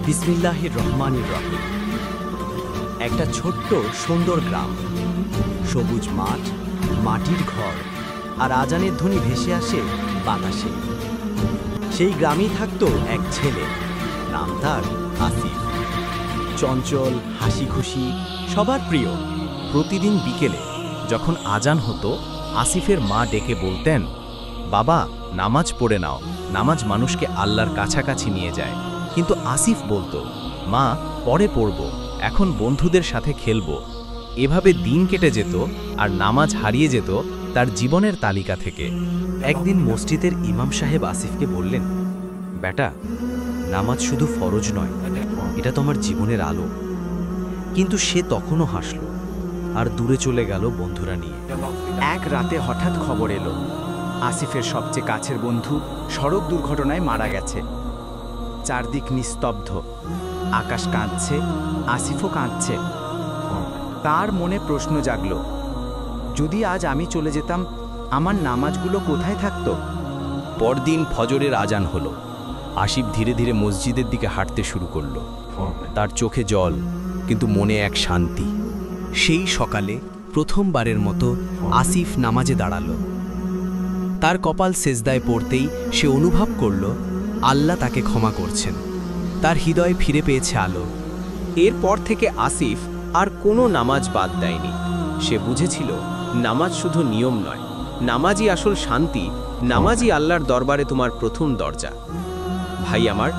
বিসমিল্লাহির রহমানির রহিম। একটা ছোট্ট সুন্দর গ্রাম, সবুজ মাঠ, মাটির ঘর আর আজানের ধ্বনি ভেসে আসে বাতাসে। সেই গ্রামেই থাকতো এক ছেলে, নাম তার আসিফ। চঞ্চল, হাসি খুশি, সবার প্রিয়। প্রতিদিন বিকেলে যখন আজান হতো, আসিফের মা ডেকে বলতেন, বাবা নামাজ পড়ে নাও, নামাজ মানুষকে আল্লাহর কাছাকাছি নিয়ে যায়। কিন্তু আসিফ বলতো, মা পরে পড়ব, এখন বন্ধুদের সাথে খেলব। এভাবে দিন কেটে যেত আর নামাজ হারিয়ে যেত তার জীবনের তালিকা থেকে। একদিন মসজিদের ইমাম সাহেব আসিফকে বললেন, বেটা, নামাজ শুধু ফরজ নয়, এটা তোমার জীবনের আলো। কিন্তু সে তখনও হাসল আর দূরে চলে গেল বন্ধুরা নিয়ে। এক রাতে হঠাৎ খবর এলো, আসিফের সবচেয়ে কাছের বন্ধু সড়ক দুর্ঘটনায় মারা গেছে। চারদিক নিস্তব্ধ, আকাশ কাঁদছে, আসিফও কাঁদছে। তার মনে প্রশ্ন জাগল, যদি আজ আমি চলে যেতাম, আমার নামাজগুলো কোথায় থাকতো? পরদিন ফজরের আজান হলো। আসিফ ধীরে ধীরে মসজিদের দিকে হাঁটতে শুরু করল। তার চোখে জল, কিন্তু মনে এক শান্তি। সেই সকালে প্রথমবারের মতো আসিফ নামাজে দাঁড়ালো। তার কপাল সেজদায় পড়তেই সে অনুভব করল আল্লাহ তাকে ক্ষমা করছেন। তার হৃদয় ফিরে পেয়েছে আলো। এরপর থেকে আসিফ আর কোনো নামাজ বাদ দেয়নি। সে বুঝেছিল নামাজ শুধু নিয়ম নয়, নামাজই আসল শান্তি, নামাজই আল্লাহর দরবারে তোমার প্রথম দরজা। ভাই আমার,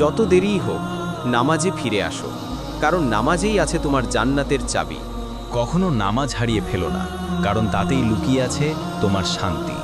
যত দেরিই হোক নামাজে ফিরে আসো, কারণ নামাজেই আছে তোমার জান্নাতের চাবি। কখনো নামাজ হারিয়ে ফেলো না, কারণ তাতেই লুকিয়ে আছে তোমার শান্তি।